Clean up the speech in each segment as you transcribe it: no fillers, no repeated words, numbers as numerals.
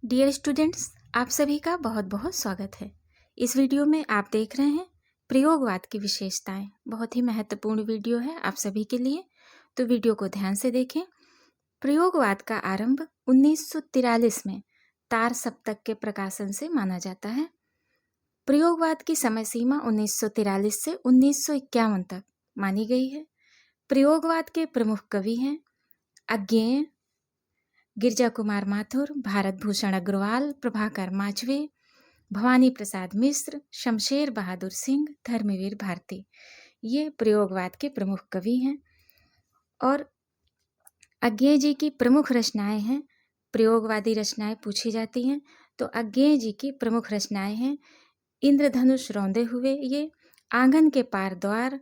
Dear students, आप सभी का बहुत बहुत स्वागत है। इस वीडियो में आप देख रहे हैं प्रयोगवाद की विशेषताएं। बहुत ही महत्वपूर्ण वीडियो है आप सभी के लिए, तो वीडियो को ध्यान से देखें। प्रयोगवाद का आरंभ 1943 में तार सप्तक के प्रकाशन से माना जाता है। प्रयोगवाद की समय सीमा 1943 से 1951 तक मानी गई है। प्रयोगवाद के प्रमुख कवि हैं अज्ञेय, गिरजा कुमार माथुर, भारत भूषण अग्रवाल, प्रभाकर माचवे, भवानी प्रसाद मिश्र, शमशेर बहादुर सिंह, धर्मवीर भारती। ये प्रयोगवाद के प्रमुख कवि हैं। और अज्ञेय जी की प्रमुख रचनाएं हैं, प्रयोगवादी रचनाएं पूछी जाती हैं तो अज्ञेय जी की प्रमुख रचनाएं हैं इंद्रधनुष रौंदे हुए, ये आंगन के पार द्वार,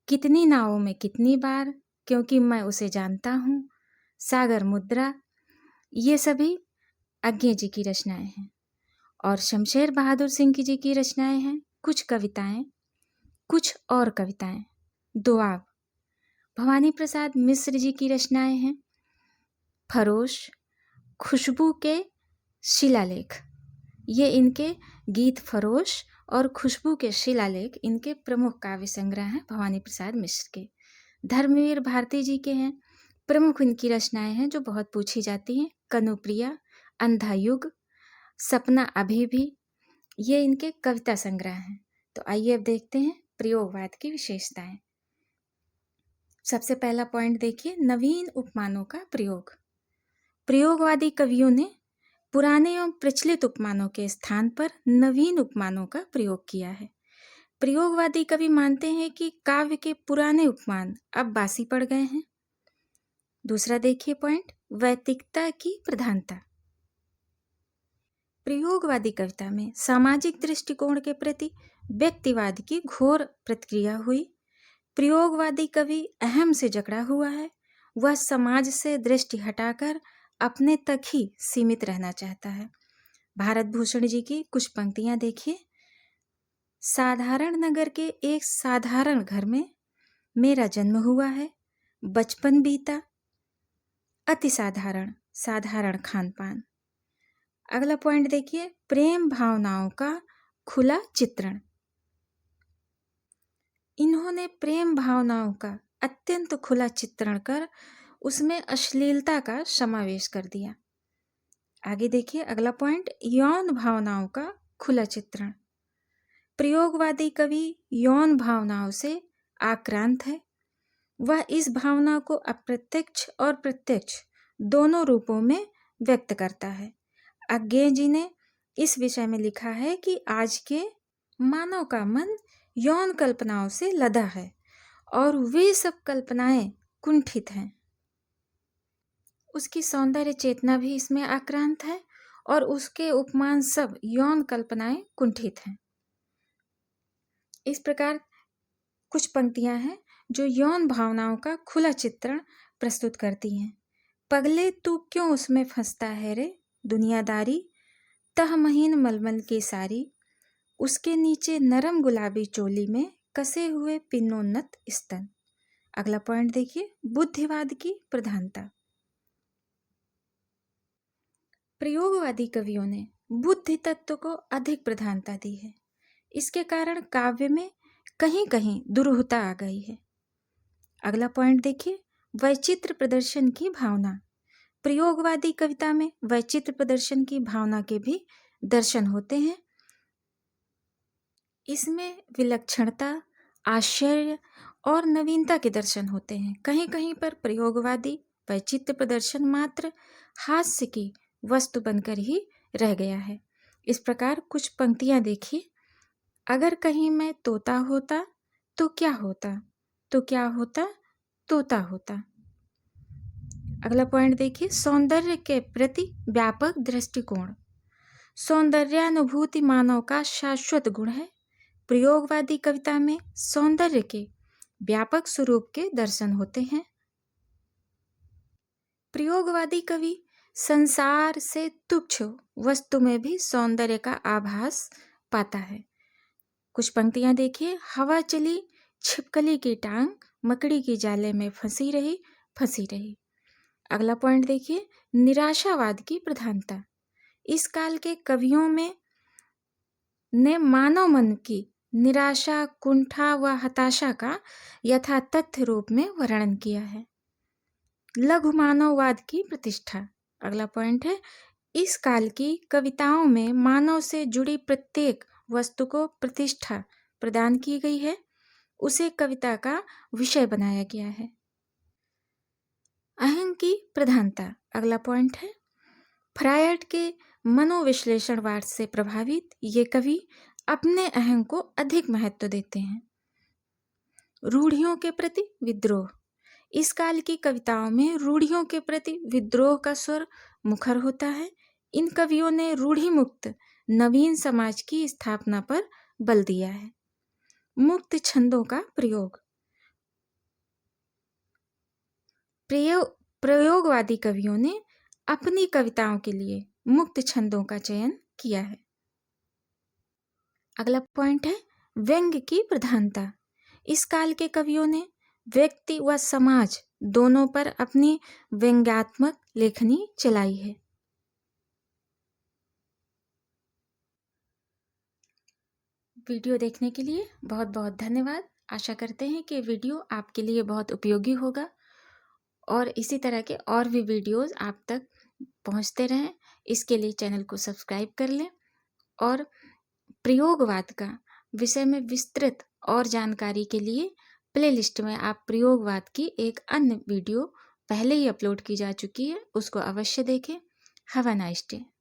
कितनी नावों में कितनी बार, क्योंकि मैं उसे जानता हूँ, सागर मुद्रा। ये सभी अज्ञेय जी की रचनाएं हैं। और शमशेर बहादुर सिंह जी की रचनाएं हैं कुछ कविताएं, कुछ और कविताएं, दोआब। भवानी प्रसाद मिश्र जी की रचनाएं हैं फरोश, खुशबू के शिलालेख। ये इनके गीत फरोश और खुशबू के शिलालेख इनके प्रमुख काव्य संग्रह हैं भवानी प्रसाद मिश्र के। धर्मवीर भारती जी के हैं, प्रमुख इनकी रचनाएं हैं जो बहुत पूछी जाती हैं कनुप्रिया, अंधा युग, सपना अभी भी। ये इनके कविता संग्रह हैं। तो आइए अब देखते हैं प्रयोगवाद की विशेषताएं। सबसे पहला पॉइंट देखिए, नवीन उपमानों का प्रयोग। प्रयोगवादी कवियों ने पुराने एवं प्रचलित उपमानों के स्थान पर नवीन उपमानों का प्रयोग किया है। प्रयोगवादी कवि मानते हैं कि काव्य के पुराने उपमान अब बासी पड़ गए हैं। दूसरा देखिए पॉइंट, वैयक्तिकता की प्रधानता। प्रयोगवादी कविता में सामाजिक दृष्टिकोण के प्रति व्यक्तिवाद की घोर प्रतिक्रिया हुई। प्रयोगवादी कवि अहम से जकड़ा हुआ है, वह समाज से दृष्टि हटाकर अपने तक ही सीमित रहना चाहता है। भारत भूषण जी की कुछ पंक्तियां देखिए। साधारण नगर के एक साधारण घर में मेरा जन्म हुआ है, बचपन बीता, अति साधारण, साधारण खान पान। अगला पॉइंट देखिए, प्रेम भावनाओं का खुला चित्रण। इन्होंने प्रेम भावनाओं का अत्यंत खुला चित्रण कर उसमें अश्लीलता का समावेश कर दिया। आगे देखिए अगला पॉइंट, यौन भावनाओं का खुला चित्रण। प्रयोगवादी कवि यौन भावनाओं से आक्रांत है। वह इस भावना को अप्रत्यक्ष और प्रत्यक्ष दोनों रूपों में व्यक्त करता है। अज्ञेय जी ने इस विषय में लिखा है कि आज के मानव का मन यौन कल्पनाओं से लदा है और वे सब कल्पनाएं कुंठित हैं। उसकी सौंदर्य चेतना भी इसमें आक्रांत है और उसके उपमान सब यौन कल्पनाएं कुंठित हैं। इस प्रकार कुछ पंक्तियां हैं जो यौन भावनाओं का खुला चित्रण प्रस्तुत करती हैं। पगले तू क्यों उसमें फंसता है रे, दुनियादारी तह महीन मलमल की सारी, उसके नीचे नरम गुलाबी चोली में कसे हुए पिन्नोन्नत स्तन। अगला पॉइंट देखिए, बुद्धिवाद की प्रधानता। प्रयोगवादी कवियों ने बुद्धि तत्व को अधिक प्रधानता दी है। इसके कारण काव्य में कहीं कहीं दुरूहता आ गई है। अगला पॉइंट देखिए, वैचित्र प्रदर्शन की भावना। प्रयोगवादी कविता में वैचित्र प्रदर्शन की भावना के भी दर्शन होते हैं। इसमें विलक्षणता, आश्चर्य और नवीनता के दर्शन होते हैं। कहीं कहीं पर प्रयोगवादी वैचित्र प्रदर्शन मात्र हास्य की वस्तु बनकर ही रह गया है। इस प्रकार कुछ पंक्तियां देखिए। अगर कहीं मैं तोता होता तो क्या होता, तो क्या होता, तोता होता। अगला पॉइंट देखिए, सौंदर्य के प्रति व्यापक दृष्टिकोण। सौंदर्यानुभूति मानव का शाश्वत गुण है। प्रयोगवादी कविता में सौंदर्य के व्यापक स्वरूप के दर्शन होते हैं। प्रयोगवादी कवि संसार से तुच्छ वस्तु में भी सौंदर्य का आभास पाता है। कुछ पंक्तियां देखिए। हवा चली छिपकली की टांग, मकड़ी की जाले में फंसी रही, फंसी रही। अगला पॉइंट देखिए, निराशावाद की प्रधानता। इस काल के कवियों में ने मानव मन की निराशा, कुंठा व हताशा का यथातथ्य रूप में वर्णन किया है। लघु मानववाद की प्रतिष्ठा, अगला पॉइंट है, इस काल की कविताओं में मानव से जुड़ी प्रत्येक वस्तु को प्रतिष्ठा प्रदान की गई है, उसे कविता का विषय बनाया गया है। अहं की प्रधानता, अगला पॉइंट है, फ्रायड के मनोविश्लेषणवाद से प्रभावित ये कवि अपने अहं को अधिक महत्व देते हैं। रूढ़ियों के प्रति विद्रोह, इस काल की कविताओं में रूढ़ियों के प्रति विद्रोह का स्वर मुखर होता है। इन कवियों ने रूढ़ि मुक्त नवीन समाज की स्थापना पर बल दिया है। मुक्त छंदों का प्रयोग, प्रयोगवादी कवियों ने अपनी कविताओं के लिए मुक्त छंदों का चयन किया है। अगला पॉइंट है, व्यंग्य की प्रधानता, इस काल के कवियों ने व्यक्ति व समाज दोनों पर अपनी व्यंग्यात्मक लेखनी चलाई है। वीडियो देखने के लिए बहुत बहुत धन्यवाद। आशा करते हैं कि वीडियो आपके लिए बहुत उपयोगी होगा और इसी तरह के और भी वीडियोस आप तक पहुंचते रहें। इसके लिए चैनल को सब्सक्राइब कर लें और प्रयोगवाद का विषय में विस्तृत और जानकारी के लिए प्लेलिस्ट में आप प्रयोगवाद की एक अन्य वीडियो पहले ही अपलोड की जा चुकी है, उसको अवश्य देखें। Have a nice day.